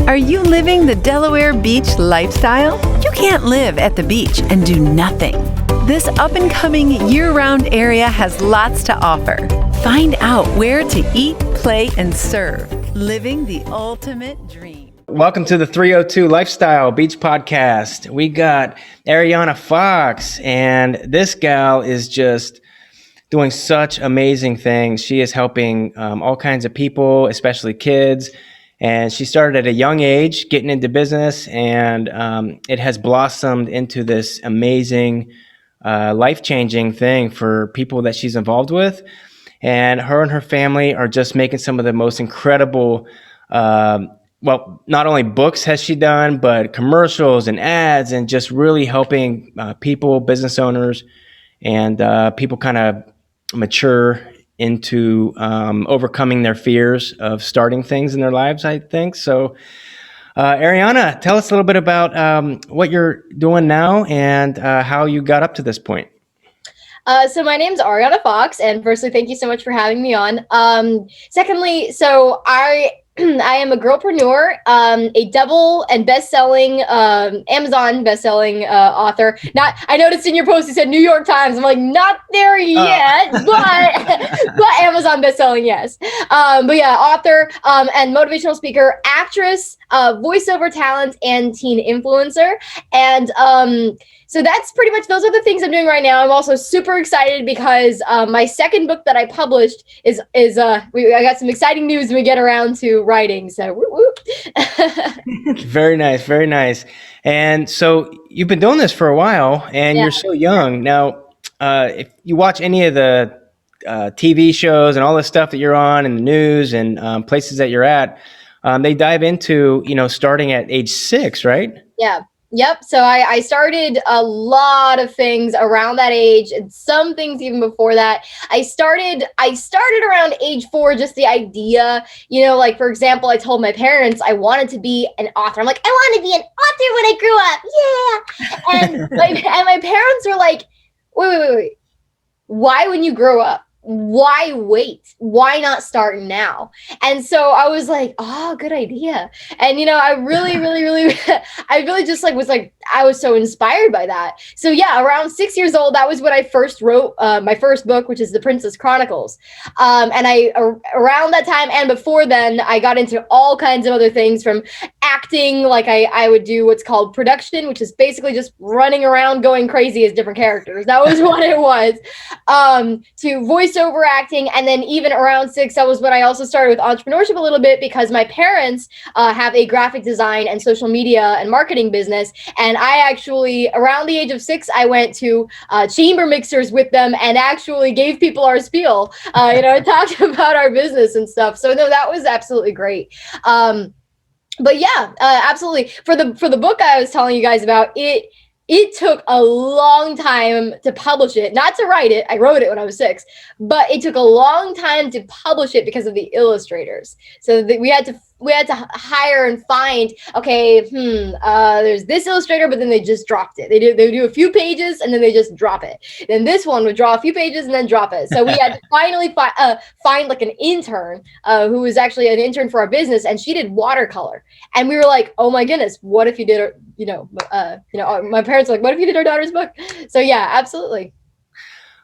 Are you living the Delaware Beach lifestyle? You can't live at the beach and do nothing. This up-and-coming year-round area has lots to offer. Find out where to eat, play, and serve. Living the ultimate dream. Welcome to the 302 Lifestyle Beach Podcast. We got Arianna Fox, and this gal is just doing such amazing things. She is helping all kinds of people, especially kids. And she started at a young age, getting into business, and it has blossomed into this amazing, life-changing thing for people that she's involved with. And her family are just making some of the most incredible, well, not only books has she done, but commercials and ads, and just really helping people, business owners, and people kind of mature into overcoming their fears of starting things in their lives, I think. So, Arianna, tell us a little bit about what you're doing now and how you got up to this point. So my name's Arianna Fox, and firstly, thank you so much for having me on. Secondly, so I am a girlprenuer, a double and best-selling Amazon best-selling author. I noticed in your post you said New York Times. I'm like, not there yet, but Amazon best-selling, yes. But yeah, author and motivational speaker, actress, voiceover talent, and teen influencer, and so that's pretty much, those are the things I'm doing right now. I'm also super excited because my second book that I published I got some exciting news when we get around to writing. So whoop, whoop. Very nice, very nice. And so you've been doing this for a while, and You're so young. Now, if you watch any of the TV shows and all the stuff that you're on and the news and places that you're at, they dive into, starting at age 6, right? Yeah. Yep. So I started a lot of things around that age, and some things even before that. I started around age 4, just the idea, like, for example, I told my parents I wanted to be an author. I'm like, I want to be an author when I grew up. Yeah. And my parents were like, wait. Why, when you grow up? Why wait? Why not start now? And so I was like, oh, good idea. And, I really, I really just I was so inspired by that. So yeah, around 6 years old, that was when I first wrote my first book, which is The Princess Chronicles. And around that time and before then, I got into all kinds of other things, from acting, like I would do what's called production, which is basically just running around going crazy as different characters. That was what it was. To voiceover acting. And then even around 6, that was when I also started with entrepreneurship a little bit, because my parents have a graphic design and social media and marketing business. And I actually, around the age of 6, I went to chamber mixers with them and actually gave people our spiel. I talked about our business and stuff. So no, that was absolutely great. But yeah, absolutely. For the book I was telling you guys about, it took a long time to publish it, not to write it. I wrote it when I was 6, but it took a long time to publish it because of the illustrators. So we had to hire and find, there's this illustrator, but then they just dropped it. They do a few pages and then they just drop it. Then this one would draw a few pages and then drop it. So we had to finally find like an intern who was actually an intern for our business, and she did watercolor. And we were like, oh my goodness, what if you did, my parents were like, what if you did our daughter's book? So yeah, absolutely.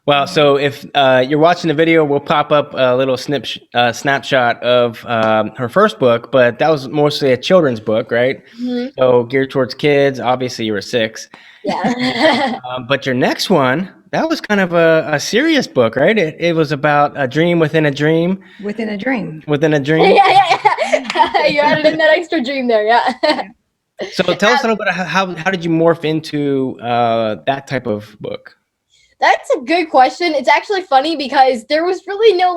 Well, so if you're watching the video, we'll pop up a little snapshot of her first book, but that was mostly a children's book, right? Mm-hmm. So geared towards kids. Obviously, you were 6. Yeah. But your next one, that was kind of a serious book, right? It was about a dream within a dream. Within a dream. Within a dream. Yeah. You added in that extra dream there, yeah. So tell us a little bit, how did you morph into that type of book? That's a good question. It's actually funny because there was really no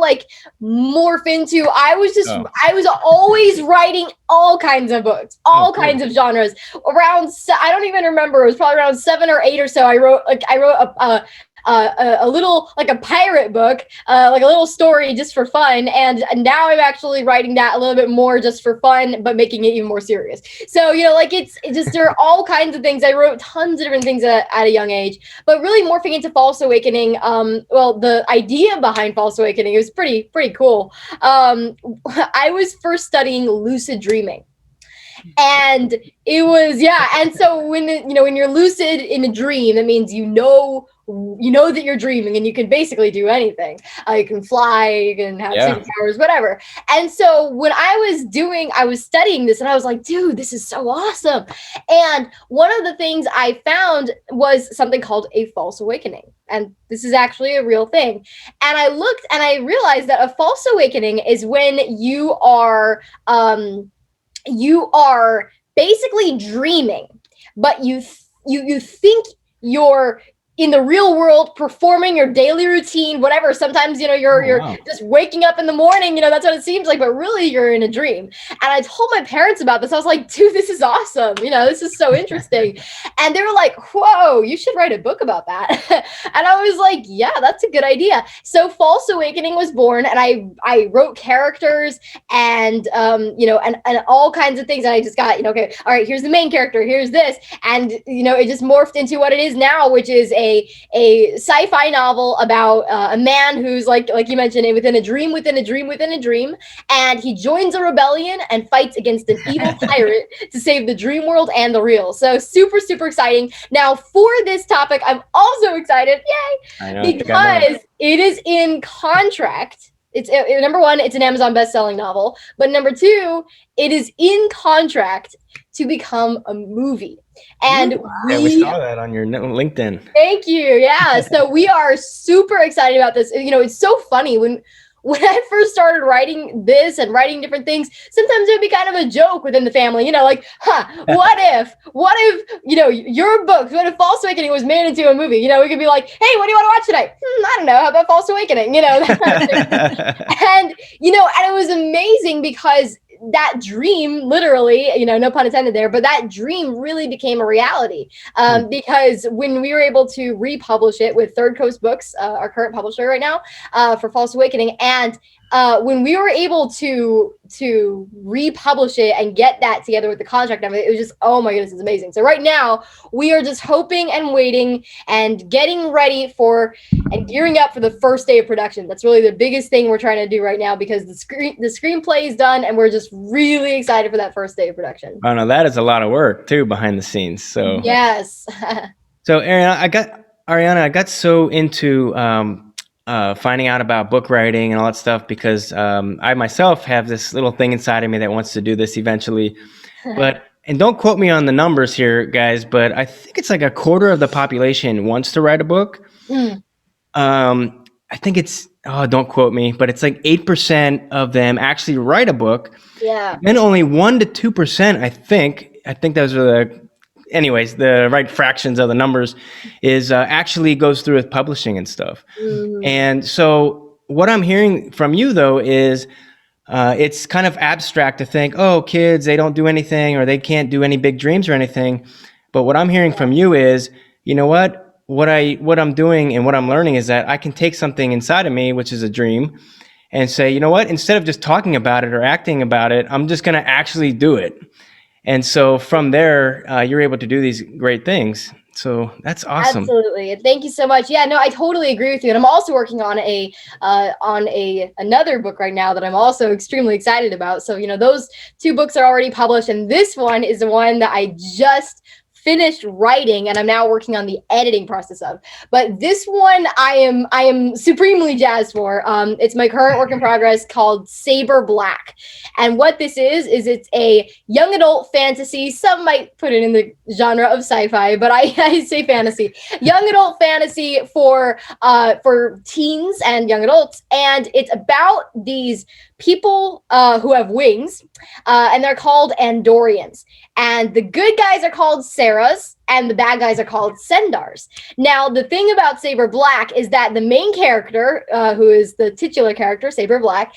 morph into. I was always writing all kinds of books, all kinds of genres. I don't even remember. It was probably around 7 or 8 or so. I wrote a little, like a pirate book, like a little story just for fun. And now I'm actually writing that a little bit more just for fun, but making it even more serious. So, it's just, there are all kinds of things. I wrote tons of different things at a young age, but really morphing into False Awakening. The idea behind False Awakening, it was pretty cool. I was first studying lucid dreaming. And it was, yeah. And so when you're lucid in a dream, that means you know that you're dreaming and you can basically do anything. You can fly, you can have superpowers, whatever. And so when I was studying this and I was like, dude, this is so awesome. And one of the things I found was something called a false awakening. And this is actually a real thing. And I looked and I realized that a false awakening is when you are basically dreaming, but you think you're in the real world performing your daily routine, whatever. Sometimes, you're just waking up in the morning, that's what it seems like, but really you're in a dream. And I told my parents about this. I was like, dude, this is awesome. This is so interesting. And they were like, whoa, you should write a book about that. And I was like, yeah, that's a good idea. So False Awakening was born, and I wrote characters and, and all kinds of things. And I just got, okay, all right, here's the main character, here's this. And, it just morphed into what it is now, which is a sci-fi novel about a man who's like you mentioned, within a dream within a dream within a dream, and he joins a rebellion and fights against an evil pirate to save the dream world and the real. So super, super exciting. Now for this topic, I'm also excited, yay, because it is in contract. It's number one, it's an Amazon best-selling novel, but number two, it is in contract to become a movie. And we saw that on your LinkedIn. Thank you. Yeah. So we are super excited about this. It's so funny when I first started writing this and writing different things, sometimes it would be kind of a joke within the family, what if, your book, what if False Awakening was made into a movie? We could be like, hey, what do you want to watch tonight? I don't know. How about False Awakening? That kind of thing. And it was amazing because that dream, literally, no pun intended there, but that dream really became a reality because when we were able to republish it with Third Coast Books, our current publisher right now, for False Awakening, and when we were able to republish it and get that together with the contract and everything, it was just, oh my goodness, it's amazing. So right now we are just hoping and waiting and getting ready for and gearing up for the first day of production. That's really the biggest thing we're trying to do right now, because the screenplay is done and we're just really excited for that first day of production. Oh no, that is a lot of work too behind the scenes. So yes. So Arianna, I got so into finding out about book writing and all that stuff because I myself have this little thing inside of me that wants to do this eventually. And don't quote me on the numbers here, guys, but I think it's like a quarter of the population wants to write a book. I think it's, don't quote me, but it's like 8% of them actually write a book. Yeah. Then only 1 to 2%, I think those are the right fractions of the numbers, is actually goes through with publishing and stuff. And so what I'm hearing from you though is it's kind of abstract to think, oh, kids, they don't do anything or they can't do any big dreams or anything. But what I'm hearing from you is, you know what I'm doing and what I'm learning is that I can take something inside of me, which is a dream, and say, you know what, instead of just talking about it or acting about it, I'm just going to actually do it. And so from there, you're able to do these great things. So that's awesome. Absolutely. Thank you so much. Yeah, no, I totally agree with you. And I'm also working on another book right now that I'm also extremely excited about. So, those two books are already published, and this one is the one that I just finished writing and I'm now working on the editing process of. But this one I am supremely jazzed for. It's my current work in progress called Saber Black. And what this is it's a young adult fantasy. Some might put it in the genre of sci-fi, but I say fantasy. Young adult fantasy for teens and young adults. And it's about these people who have wings, and they're called Andorians. And the good guys are called Sarahs, and the bad guys are called Sendars. Now, the thing about Saber Black is that the main character, who is the titular character, Saber Black,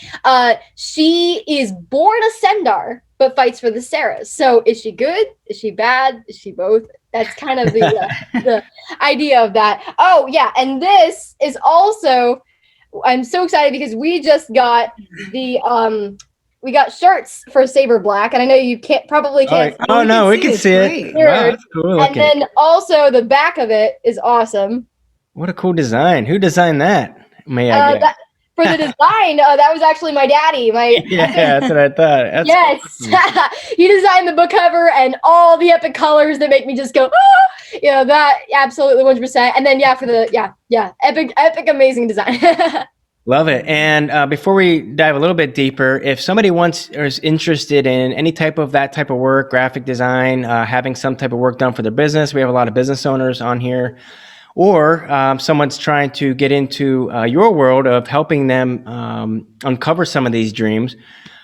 she is born a Sendar, but fights for the Sarahs. So is she good? Is she bad? Is she both? That's kind of the idea of that. Oh, yeah. And this is also... I'm so excited because we just got we got shirts for Saber Black, and I know you probably can't. Oh no, we can see it. Wow, that's cool looking. And then also the back of it is awesome. What a cool design! Who designed that? May I guess? for the design, that was actually my daddy. Yeah, that's what I thought. That's Yes, awesome. he designed the book cover and all the epic colors that make me just go, ah! That absolutely 100%. And then for the epic, amazing design. Love it. And before we dive a little bit deeper, if somebody wants or is interested in any type of that type of work, graphic design, having some type of work done for their business, we have a lot of business owners on here, or someone's trying to get into your world of helping them uncover some of these dreams,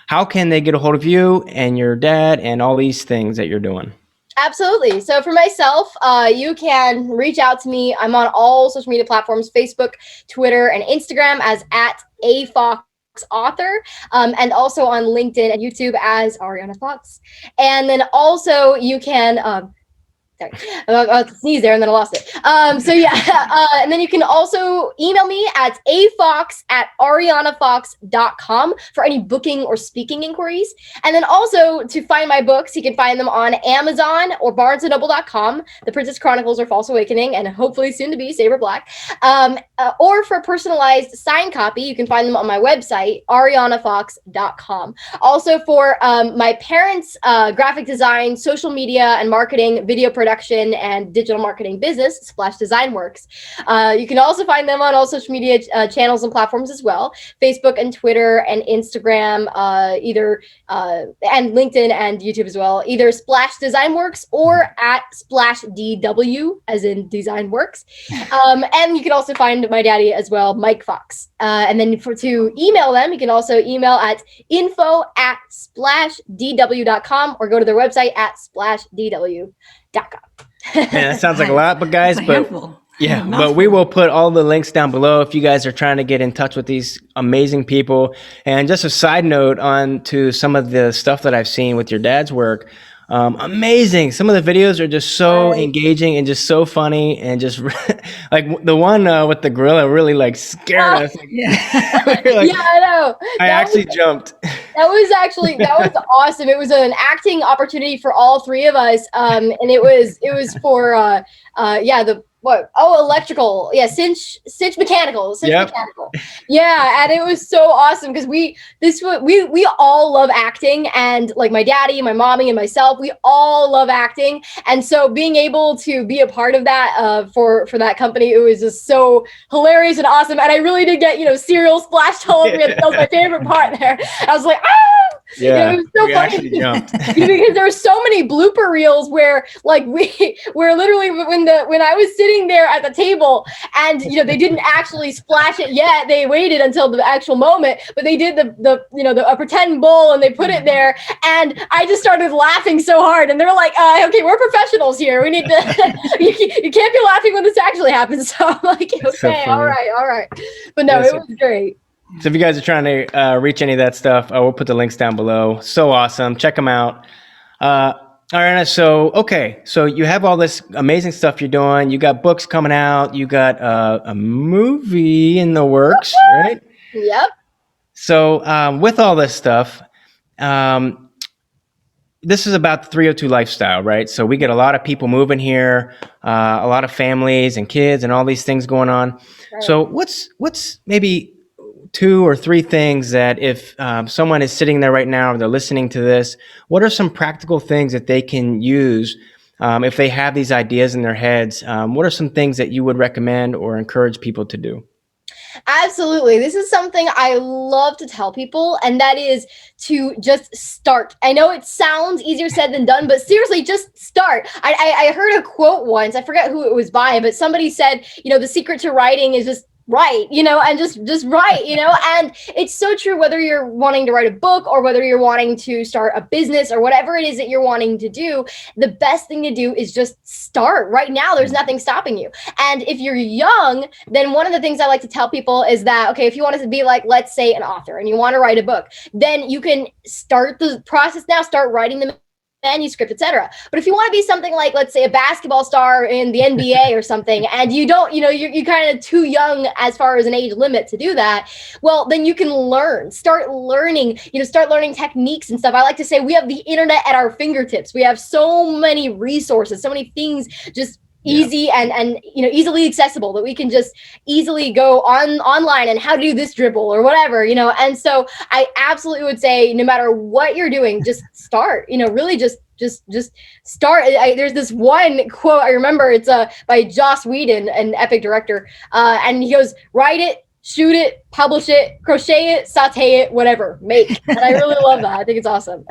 how can they get a hold of you and your dad and all these things that you're doing? Absolutely. So for myself, you can reach out to me. I'm on all social media platforms, Facebook, Twitter, and Instagram as @afox author, and also on LinkedIn and YouTube as Arianna Fox. And then also you can sorry, I was about to sneeze there and then I lost it. And then you can also email me at afox@ariannafox.com for any booking or speaking inquiries. And then also to find my books, you can find them on Amazon or barnesandnoble.com. The Princess Chronicles or False Awakening, and hopefully soon to be Saber Black. Or for personalized signed copy, you can find them on my website, ariannafox.com. Also for my parents' graphic design, social media and marketing, video production, and digital marketing business, Splash Design Works. You can also find them on all social media channels and platforms as well, Facebook and Twitter and Instagram, and LinkedIn and YouTube as well, either Splash Design Works or @SplashDW, as in Design Works. And you can also find my daddy as well, Mike Fox. And then to email them, you can also email at info@splashdw.com or go to their website @splashdw.com. Man, that sounds like a lot, but guys, Yeah, but we will put all the links down below if you guys are trying to get in touch with these amazing people. And just a side note on to some of the stuff that I've seen with your dad's work. Amazing. Some of the videos are just so engaging and just so funny, and just like the one with the gorilla really like scared us. I know. I actually jumped. That was awesome. It was an acting opportunity for all three of us. And it was for electrical. Yeah, cinch mechanical. Mechanical. Yeah, and it was so awesome because we all love acting, and like my daddy, my mommy, and myself, we all love acting. And so being able to be a part of that for that company, it was just so hilarious and awesome. And I really did get cereal splashed all over me. That was my favorite part there. I was like, ah! Yeah, it was so funny because there were so many blooper reels where literally when I was sitting there at the table and they didn't actually splash it yet. They waited until the actual moment, but they did a pretend bowl and they put it there, and I just started laughing so hard. And they were like, "Okay, we're professionals here. We need to. you can't be laughing when this actually happens." So I'm like, "Okay, so all right." But no, it was great. So if you guys are trying to reach any of that stuff, we'll put the links down below. So awesome. Check them out. Arianna, so you have all this amazing stuff you're doing. You got books coming out. You got a movie in the works, right? Yep. So with all this stuff, this is about the 302 lifestyle, right? So we get a lot of people moving here, a lot of families and kids and all these things going on. Right. So what's maybe 2 or 3 things that if someone is sitting there right now or they're listening to this, what are some practical things that they can use if they have these ideas in their heads? What are some things that you would recommend or encourage people to do? Absolutely. This is something I love to tell people, and that is to just start. I know it sounds easier said than done, but seriously, just start. I heard a quote once, I forget who it was by, but somebody said, the secret to writing is just write, and just write, and it's so true, whether you're wanting to write a book or whether you're wanting to start a business or whatever it is that you're wanting to do, the best thing to do is just start right now. There's nothing stopping you. And if you're young, then one of the things I like to tell people is that, okay, if you wanted to be like, let's say an author and you want to write a book, then you can start the process now, start writing the manuscript, etc. But if you want to be something like, let's say, a basketball star in the NBA or something, and you don't, you're kind of too young as far as an age limit to do that, well, then you can start learning techniques and stuff. I like to say we have the internet at our fingertips. We have so many resources, so many things just easy and easily accessible, that we can just easily go online and how to do this dribble or whatever, and so I absolutely would say, no matter what you're doing, just start, really just start. There's this one quote I remember, it's by Joss Whedon, an epic director, and he goes, write it, shoot it, publish it, crochet it, saute it, whatever, make. And I really love that. I think it's awesome.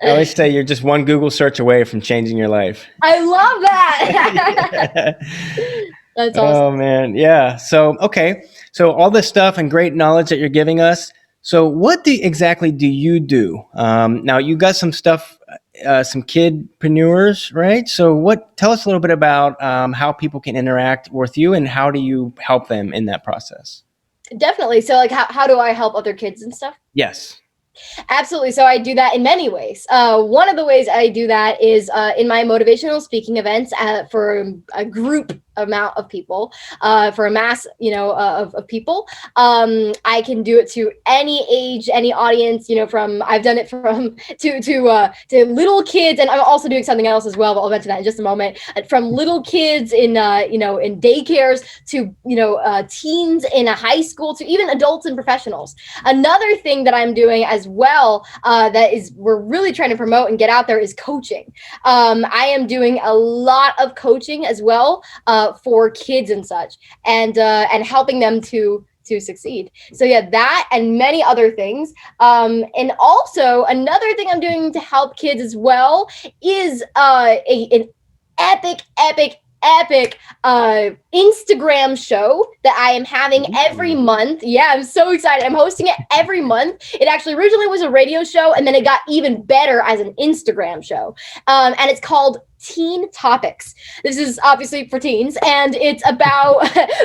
I always say you're just one Google search away from changing your life. I love that. That's awesome. Oh man, yeah. So okay, so all this stuff and great knowledge that you're giving us. So what exactly do you do? Now you got some stuff, some kidpreneurs, right? So tell us a little bit about how people can interact with you and how do you help them in that process? Definitely. So like, how do I help other kids and stuff? Yes. Absolutely. So I do that in many ways. One of the ways I do that is in my motivational speaking events for a group amount of people, for a mass, of people. I can do it to any age, any audience, from, I've done it from to little kids, and I'm also doing something else as well, but I'll mention that in just a moment. From little kids in in daycares to teens in a high school to even adults and professionals. Another thing that I'm doing as well we're really trying to promote and get out there is coaching. I am doing a lot of coaching as well for kids and such, and helping them to succeed. So yeah, that and many other things. And also another thing I'm doing to help kids as well is an epic Instagram show that I am having every month. Yeah, I'm so excited. I'm hosting it every month. It actually originally was a radio show, and then it got even better as an Instagram show. And it's called Teen Topics. This is obviously for teens, and it's about,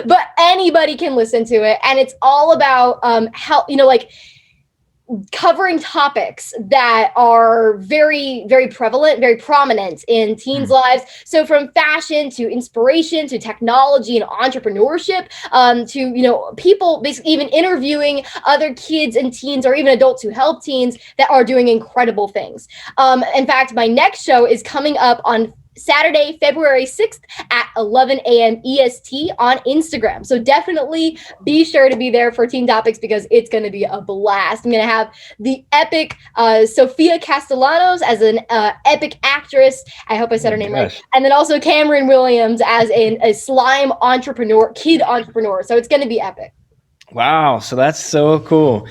but anybody can listen to it. And it's all about how, covering topics that are very, very prevalent, very prominent in teens' lives. So from fashion to inspiration to technology and entrepreneurship, to, people basically even interviewing other kids and teens or even adults who help teens that are doing incredible things. In fact, my next show is coming up on Saturday, February 6th at 11 a.m. EST on Instagram. So definitely be sure to be there for Teen Topics because it's going to be a blast. I'm going to have the epic Sophia Castellanos as an epic actress. I hope I said her name right. And then also Cameron Williams as a slime entrepreneur, kid entrepreneur. So it's going to be epic. Wow. So that's so cool.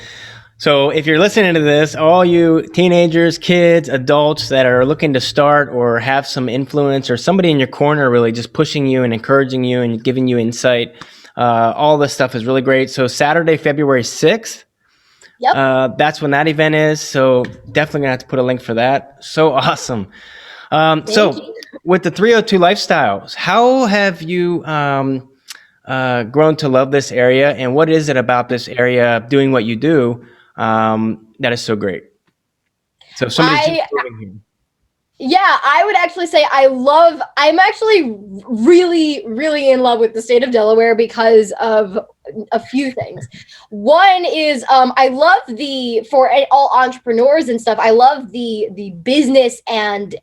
So if you're listening to this, all you teenagers, kids, adults that are looking to start or have some influence or somebody in your corner really just pushing you and encouraging you and giving you insight, all this stuff is really great. So Saturday, February 6th, that's when that event is. So definitely gonna have to put a link for that. So awesome. So with the 302 Lifestyles, how have you grown to love this area, and what is it about this area doing what you do that is so great? So if somebody's moving here. Yeah, I would actually say I'm actually really, really in love with the state of Delaware because of a few things. One is I love for all entrepreneurs and stuff, I love the business and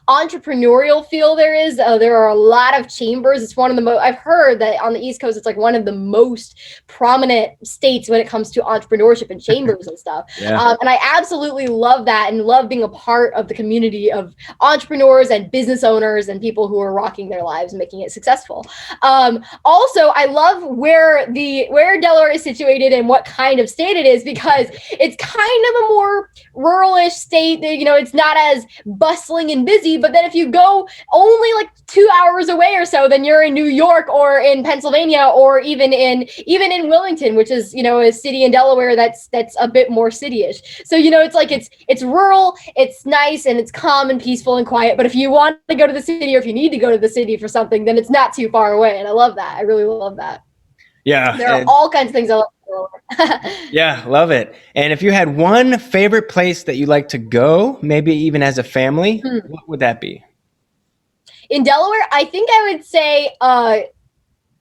entrepreneurial feel there is. There are a lot of chambers. It's one of the most, I've heard that on the East Coast, it's like one of the most prominent states when it comes to entrepreneurship and chambers and stuff. Yeah. And I absolutely love that and love being a part of the community of entrepreneurs and business owners and people who are rocking their lives and making it successful. Also, I love where Delaware is situated and what kind of state it is, because it's kind of a more ruralish state. It's not as bustling and busy, but then if you go only like 2 hours away or so, then you're in New York or in Pennsylvania or even in Wilmington, which is, a city in Delaware that's a bit more cityish. So, it's like it's rural, it's nice, and it's calm and peaceful and quiet. But if you want to go to the city or if you need to go to the city for something, then it's not too far away. And I love that. I really love that. Yeah. There are all kinds of things I love. Yeah, love it. And if you had one favorite place that you like to go, maybe even as a family, what would that be? In Delaware, I think I would say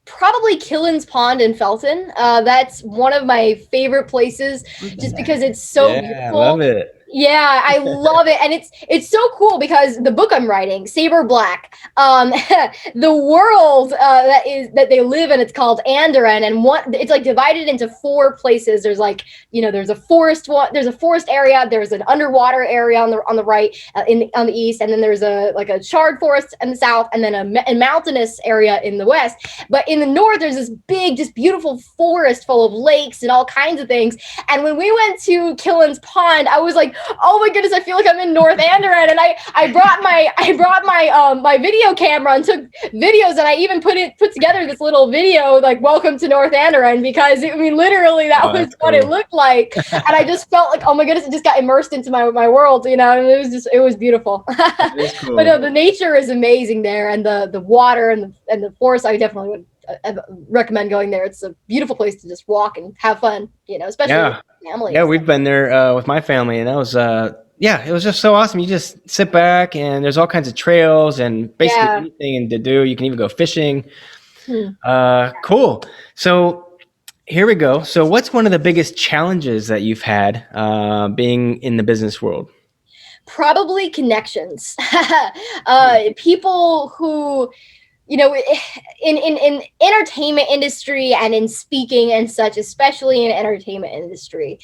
probably Killen's Pond in Felton. That's one of my favorite places just because it's so beautiful. I love it. Yeah, I love it, and it's so cool because the book I'm writing, Saber Black, the world that they live in, it's called Andoran, and it's like divided into 4 places. There's like there's a forest there's a forest area, there's an underwater area on the right, on the east, and then there's a charred forest in the south, and then a mountainous area in the west. But in the north, there's this big, just beautiful forest full of lakes and all kinds of things. And when we went to Killen's Pond, I was like, oh my goodness, I feel like I'm in North Andoran. And I brought my video camera and took videos, and I even put together this little video like welcome to North Andoran, because literally that was what it looked like. And I just felt like, oh my goodness, it just got immersed into my world, and it was beautiful. Cool. But no, the nature is amazing there, and the water and the forest, I definitely would recommend going there. It's a beautiful place to just walk and have fun, especially with family. Yeah, we've been there with my family, and that was it was just so awesome. You just sit back, and there's all kinds of trails and basically anything to do. You can even go fishing. Cool. So here we go. So what's one of the biggest challenges that you've had being in the business world? Probably connections. People who in entertainment industry and in speaking and such, especially in entertainment industry,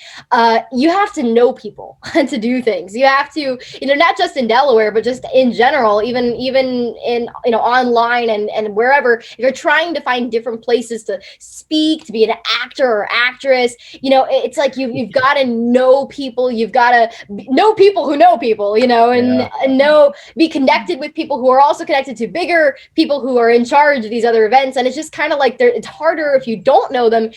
you have to know people to do things. You have to, not just in Delaware, but just in general, even in, online and wherever, if you're trying to find different places to speak, to be an actor or actress, it's like you've got to know people. You've got to know people who know people, and be connected with people who are also connected to bigger people who are in charge of these other events. And it's just kind of like it's harder if you don't know them.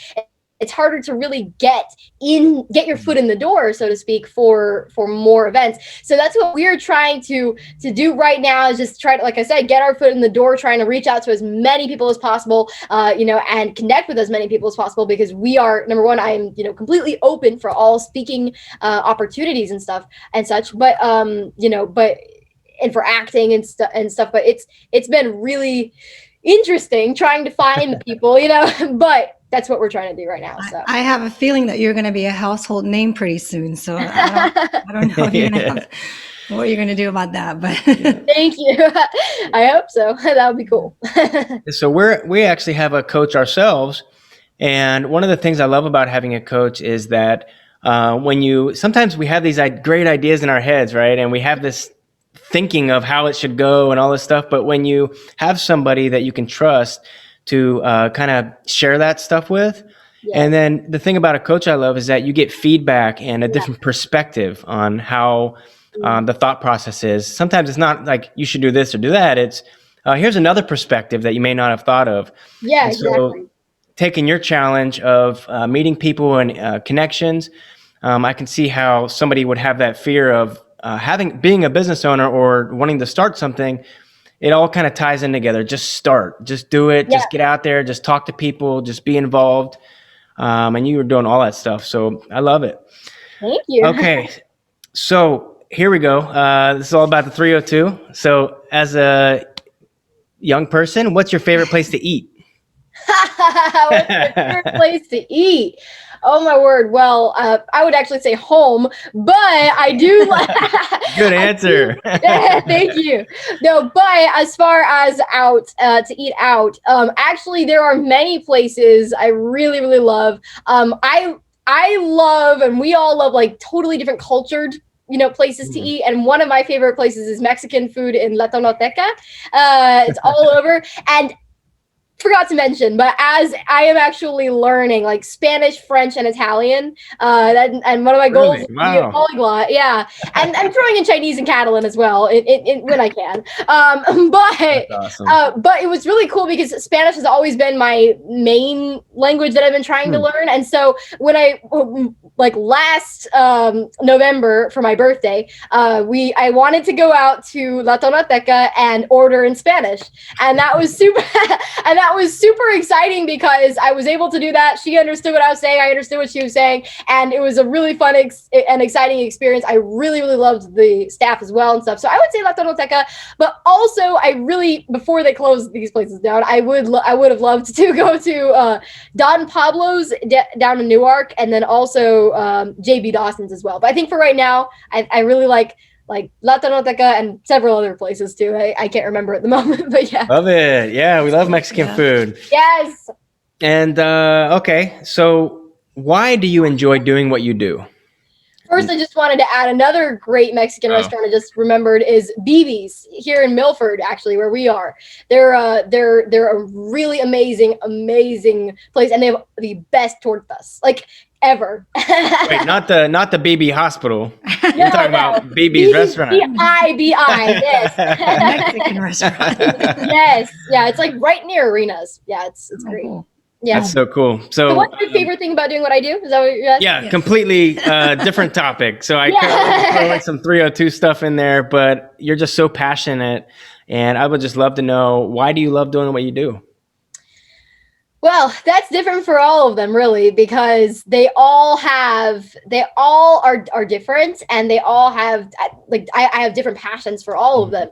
It's harder to really get your foot in the door, so to speak, for more events. So that's what we're trying to do right now, is just try to, like I said, get our foot in the door, trying to reach out to as many people as possible, and connect with as many people as possible, because we are, number one, I am, completely open for all speaking opportunities and stuff and such, but and for acting and stuff, but it's been really interesting trying to find the people, but that's what we're trying to do right now. So I have a feeling that you're going to be a household name pretty soon. So I don't know if you're going to have what you're going to do about that, but thank you. I hope so. That would be cool. So we actually have a coach ourselves. And one of the things I love about having a coach is that sometimes we have these great ideas in our heads, right? And we have this thinking of how it should go and all this stuff. But when you have somebody that you can trust to kind of share that stuff with, and then the thing about a coach I love is that you get feedback and a different perspective on how the thought process is. Sometimes it's not like you should do this or do that. It's here's another perspective that you may not have thought of. Yeah, and so taking your challenge of meeting people and connections, I can see how somebody would have that fear of being a business owner or wanting to start something. It all kind of ties in together. Just do it. Just get out there, just talk to people, just be involved. And you were doing all that stuff. So I love it. Thank you. Okay. So here we go. This is all about the 302. So as a young person, what's your favorite place to eat? What's my favorite place to eat? Oh my word. Well, I would actually say home, but I do like good answer. Thank you. No, but as far as out to eat out, actually there are many places I really, really love. I love, and we all love, like totally different cultured places to eat. And one of my favorite places is Mexican food in La Tonoteca. It's all over. And forgot to mention, but as I am actually learning like Spanish, French, and Italian, and one of my goals is to be a polyglot. Yeah, and I'm throwing in Chinese and Catalan as well, when I can. But awesome. But it was really cool because Spanish has always been my main language that I've been trying to learn, and so when I last November for my birthday, I wanted to go out to La Tonateca and order in Spanish, and that was super, and that that was super exciting because I was able to do that. She understood what I was saying. I understood what she was saying. And it was a really fun and exciting experience. I really, really loved the staff as well and stuff. So I would say La Tonoteca, but also I really, before they closed these places down, I would have loved to go to Don Pablo's down in Newark, and then also JB Dawson's as well. But I think for right now, I really like La Tonoteca and several other places too. I can't remember at the moment, but yeah. Love it. Yeah, we love Mexican food. Yes. And okay, so why do you enjoy doing what you do? First, I just wanted to add another great Mexican restaurant I just remembered is BB's here in Milford, actually, where we are. They're a really amazing place, and they have the best tortas, like ever. Wait, not the BB hospital. You're talking about BB's restaurant. B-I-B-I, yes. Mexican restaurant. Yes. Yeah, it's like right near arenas. Yeah, it's great. Cool. Yeah. That's so cool. So what's your favorite thing about doing what I do? Is that what you're asking? Yeah, completely different topic. So I throw like some 302 stuff in there, but you're just so passionate, and I would just love to know, why do you love doing what you do? Well, that's different for all of them, really, because they all are different, and they all have, like, I have different passions for all of them.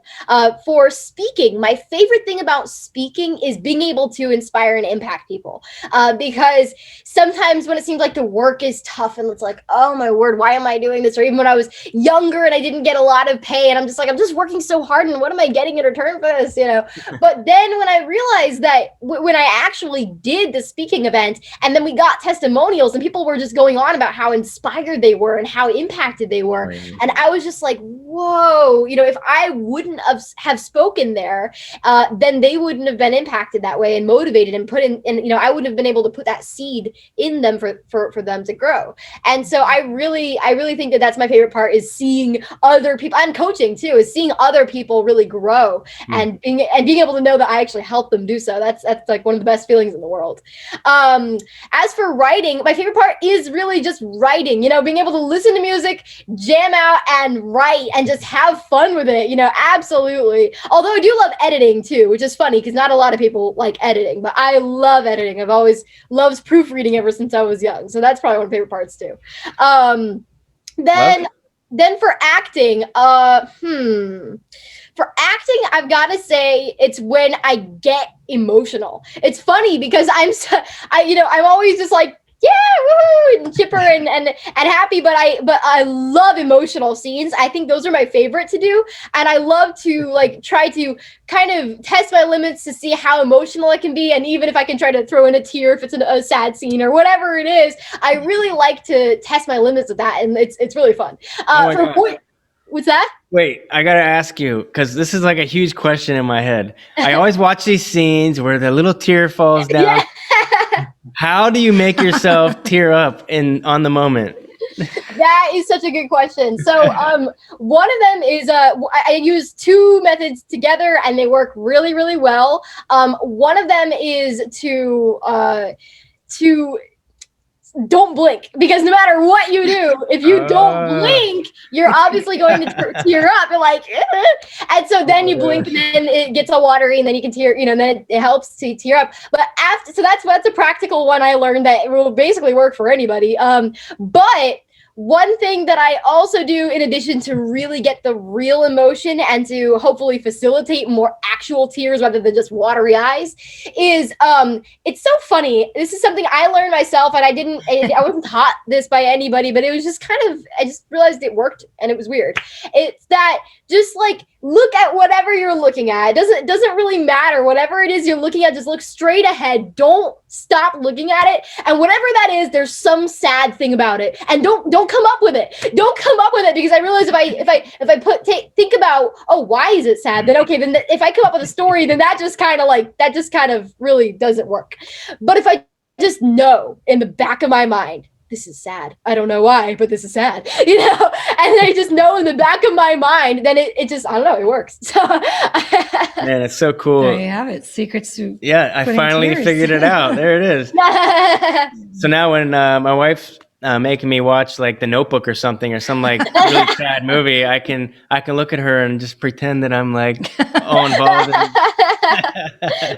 For speaking, my favorite thing about speaking is being able to inspire and impact people. Because sometimes when it seems like the work is tough and it's like, oh my word, why am I doing this? Or even when I was younger and I didn't get a lot of pay, and I'm just working so hard, and what am I getting in return for this? But then when I realized that when I actually did the speaking event, and then we got testimonials, and people were just going on about how inspired they were and how impacted they were. Right. And I was just like, whoa, if I wouldn't have spoken there, then they wouldn't have been impacted that way and motivated and put in, and I wouldn't have been able to put that seed in them for them to grow. And so I really think that that's my favorite part, is seeing other people, and coaching too, is seeing other people really grow and being able to know that I actually help them do so. That's like one of the best feelings in the world. As for writing, my favorite part is really just writing, being able to listen to music, jam out and write and just have fun with it, absolutely. Although I do love editing too, which is funny because not a lot of people like editing, but I love editing. I've always loved proofreading ever since I was young. So that's probably one of my favorite parts too. Then for acting, for acting, I've got to say it's when I get emotional. It's funny because I'm always just like, yeah, woohoo, and chipper and happy, but I love emotional scenes. I think those are my favorite to do, and I love to try to kind of test my limits to see how emotional I can be, and even if I can try to throw in a tear if it's a sad scene or whatever it is, I really like to test my limits with that, and it's really fun. What's that? Wait, I gotta ask you, because this is like a huge question in my head. I always watch these scenes where the little tear falls down. Yeah. How do you make yourself tear up on the moment? That is such a good question. So one of them is I use two methods together, and they work really, really well. One of them is to don't blink, because no matter what you do, if you don't blink, you're obviously going to tear up. You're like, and so then you blink, and then it gets all watery, and then you can tear, and then it helps to tear up. But so that's a practical one I learned that will basically work for anybody. But one thing that I also do, in addition to really get the real emotion and to hopefully facilitate more actual tears rather than just watery eyes, is it's so funny. This is something I learned myself, and I wasn't taught this by anybody, but it was just I just realized it worked, and it was weird. It's that just look at whatever you're looking at. It doesn't really matter. Whatever it is you're looking at, just look straight ahead. Don't stop looking at it. And whatever that is, there's some sad thing about it. And don't come up with it. Don't come up with it, because I realize if I think about, oh, why is it sad? Then okay, then if I come up with a story, then that just kind of really doesn't work. But if I just know in the back of my mind, this is sad, I don't know why, but this is sad, and I just know in the back of my mind, then it just, I don't know, it works. So man, it's so cool. There you have it. Secrets to I finally figured it out. There it is. So now when my wife's making me watch The Notebook or something, or some really sad movie, I can look at her and just pretend that I'm all involved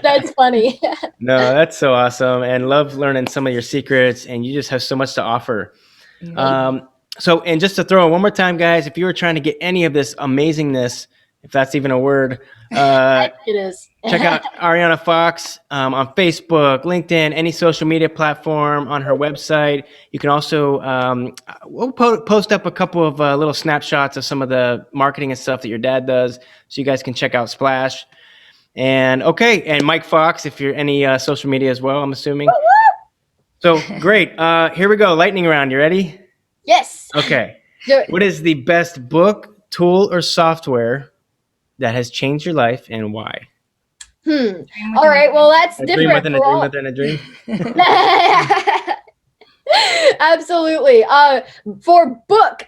That's funny. No, that's so awesome, and love learning some of your secrets. And you just have so much to offer. Yeah. So, and just to throw in one more time, guys, if you were trying to get any of this amazingness, if that's even a word, It is. check out Arianna Fox on Facebook, LinkedIn, any social media platform, on her website. You can also, we'll post up a couple of little snapshots of some of the marketing and stuff that your dad does, so you guys can check out Splash. And okay, and Mike Fox, if you're any social media as well, I'm assuming. So great. Here we go. Lightning round. You ready? Yes. Okay. Do it. What is the best book, tool, or software that has changed your life, and why? All right. Well, that's A dream different. within a dream within a dream. Absolutely. For book,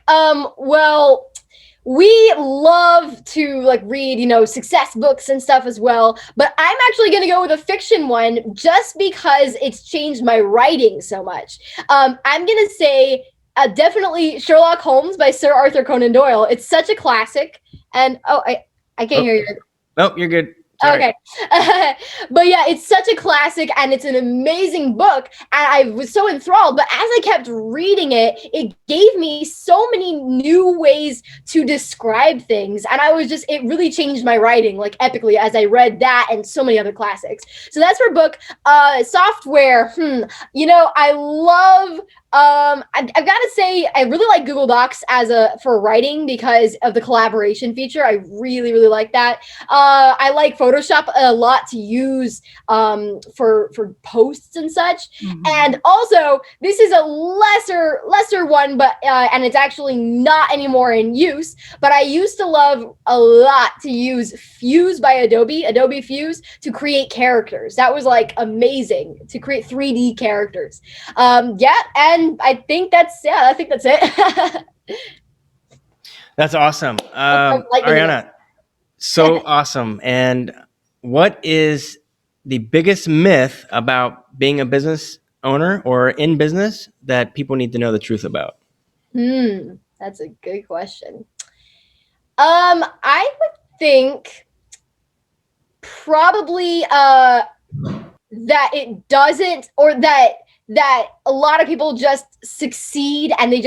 well, we love to like read, success books and stuff as well. But I'm actually going to go with a fiction one just because it's changed my writing so much. I'm going to say definitely Sherlock Holmes by Sir Arthur Conan Doyle. It's such a classic. And I can't hear you. Nope, you're good. Sorry. Okay. But yeah, it's such a classic and it's an amazing book. And I was so enthralled. But as I kept reading it, it gave me so many new ways to describe things. And it really changed my writing like epically as I read that and so many other classics. So that's for book. Software. I love I've got to say, I really like Google Docs for writing because of the collaboration feature. I really, really like that. I like Photoshop a lot to use for posts and such. Mhm. And also, this is a lesser one, but and it's actually not anymore in use. But I used to love a lot to use Fuse by Adobe Fuse, to create characters. That was like amazing, to create 3D characters. And I think that's it. That's awesome. Lightning Arianna, so awesome. And what is the biggest myth about being a business owner or in business that people need to know the truth about? That's a good question. I would think probably that it doesn't, or that a lot of people just succeed and they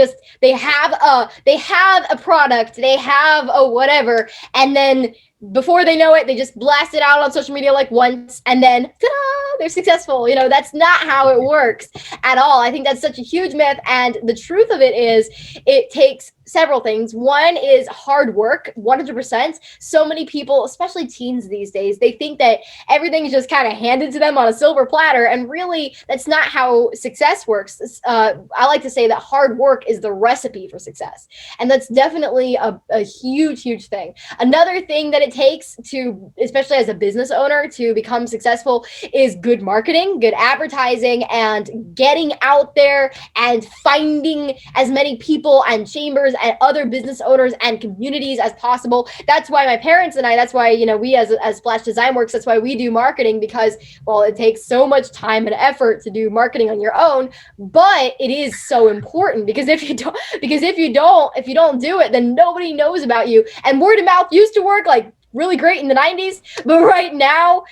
have a product, they have a whatever, and then before they know it, they just blast it out on social media like once, and then ta-da, they're successful. That's not how it works at all. I think that's such a huge myth, and the truth of it is it takes several things. One is hard work, 100%. So many people, especially teens these days, they think that everything is just kind of handed to them on a silver platter, and really that's not how success works. I like to say that hard work is the recipe for success, and that's definitely a huge thing. Another thing that it takes to, especially as a business owner, to become successful is good marketing, good advertising, and getting out there and finding as many people and chambers and other business owners and communities as possible. That's why my parents and that's why, we as Splash Design Works, that's why we do marketing, because, well, it takes so much time and effort to do marketing on your own, but it is so important, because if you don't do it, then nobody knows about you. And word of mouth used to work like really great in the 90s, but right now,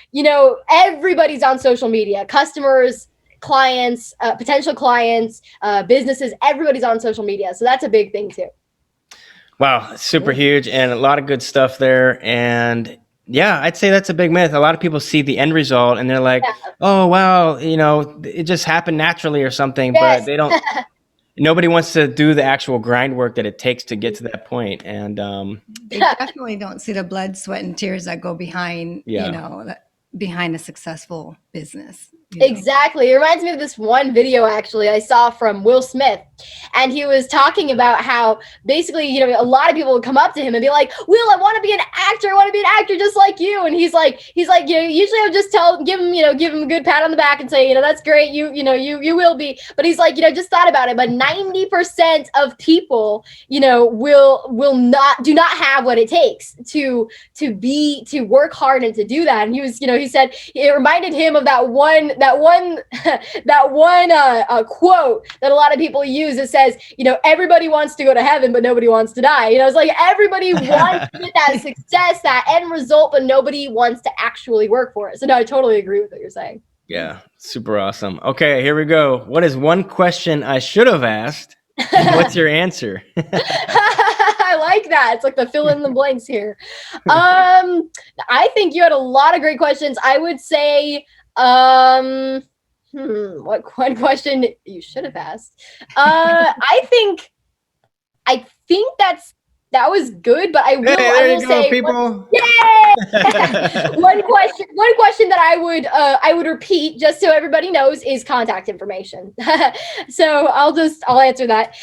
everybody's on social media. Customers, clients, potential clients, businesses, everybody's on social media. So that's a big thing too. Wow, super huge, and a lot of good stuff there. And yeah, I'd say that's a big myth. A lot of people see the end result and they're like, oh, wow, it just happened naturally or something, but they don't. Nobody wants to do the actual grind work that it takes to get to that point. And They definitely don't see the blood, sweat, and tears that go behind, behind a successful business. Exactly. It reminds me of this one video actually I saw from Will Smith, and he was talking about how basically, a lot of people would come up to him and be like, Will, I want to be an actor. I want to be an actor just like you. And he's like, usually I would just give him a good pat on the back and say, that's great. You will be. But he's like, just thought about it. But 90% of people, do not have what it takes to work hard and to do that. And he was, he said it reminded him of that that one quote that a lot of people use that says, everybody wants to go to heaven, but nobody wants to die. It's like everybody wants to get that success, that end result, but nobody wants to actually work for it. So no, I totally agree with what you're saying. Yeah, super awesome. Okay, here we go. What is one question I should have asked? And what's your answer? I like that. It's like the fill in the blanks here. I think you had a lot of great questions. I would say, what one question you should have asked? I think that was good, but I will say, people. Yay! one question that I would repeat just so everybody knows is contact information. So I'll answer that.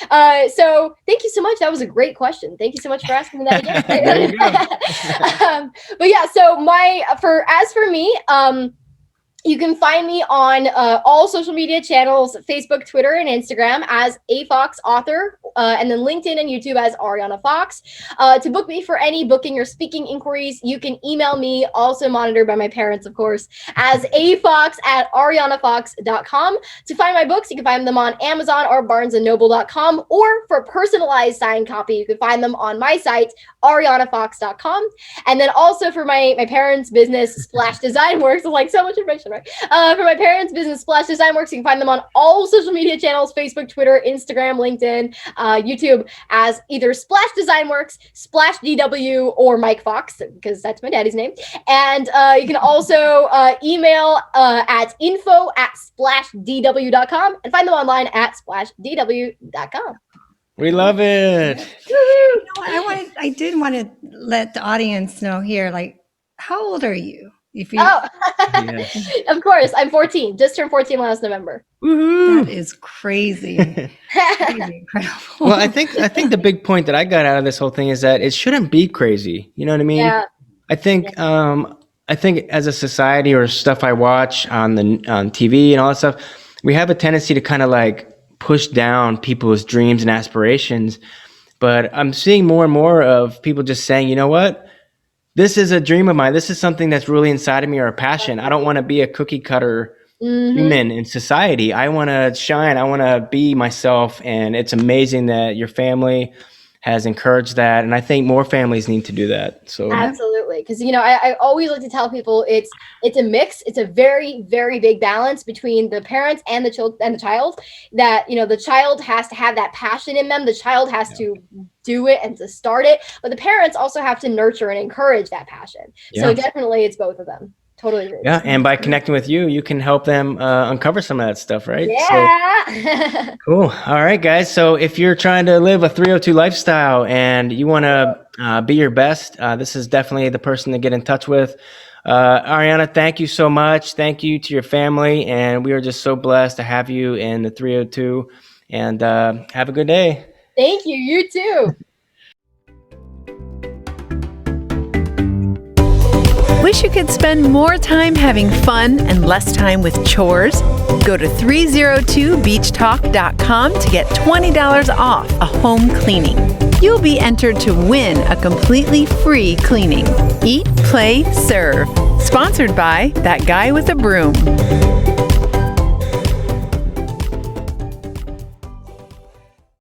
So thank you so much. That was a great question. Thank you so much for asking me that again. There you go. But yeah, so as for me, you can find me on all social media channels, Facebook, Twitter, and Instagram as A Fox Author, and then LinkedIn and YouTube as Arianna Fox. To book me for any booking or speaking inquiries, you can email me, also monitored by my parents, of course, as afox@ariannafox.com. To find my books, you can find them on Amazon or barnesandnoble.com, or for a personalized signed copy, you can find them on my site, ariannafox.com. And then also for my parents' business, Splash Design Works, like so much information, right? For my parents' business, Splash Design Works, you can find them on all social media channels, Facebook, Twitter, Instagram, LinkedIn, YouTube, as either Splash Design Works, Splash DW, or Mike Fox, because that's my daddy's name. And you can also email at info@splashdw.com and find them online at splashdw.com. We love it. I did want to let the audience know here, like, how old are you? Yeah. Of course, I'm 14. Just turned 14 last November. Woohoo. That is crazy. Crazy, incredible. Well, I think the big point that I got out of this whole thing is that it shouldn't be crazy. You know what I mean? Yeah. I think as a society, or stuff I watch on TV and all that stuff, we have a tendency to kind of like push down people's dreams and aspirations. But I'm seeing more and more of people just saying, you know what? This is a dream of mine. This is something that's really inside of me, or a passion. I don't want to be a cookie cutter human in society. I want to shine. I want to be myself. And it's amazing that your family has encouraged that. And I think more families need to do that. So absolutely. Because, I always like to tell people it's a mix. It's a very, very big balance between the parents and the child, that, the child has to have that passion in them. The child has to do it and to start it, but the parents also have to nurture and encourage that passion. So definitely it's both of them. Totally agree. Yeah, and by connecting with you, you can help them uncover some of that stuff, right? Yeah. So, cool. All right, guys. So if you're trying to live a 302 lifestyle and you want to be your best, this is definitely the person to get in touch with. Arianna, thank you so much. Thank you to your family, and we are just so blessed to have you in the 302. And have a good day. Thank you. You too. Wish you could spend more time having fun and less time with chores? Go to 302beachtalk.com to get $20 off a home cleaning. You'll be entered to win a completely free cleaning. Eat, play, serve. Sponsored by That Guy with a Broom.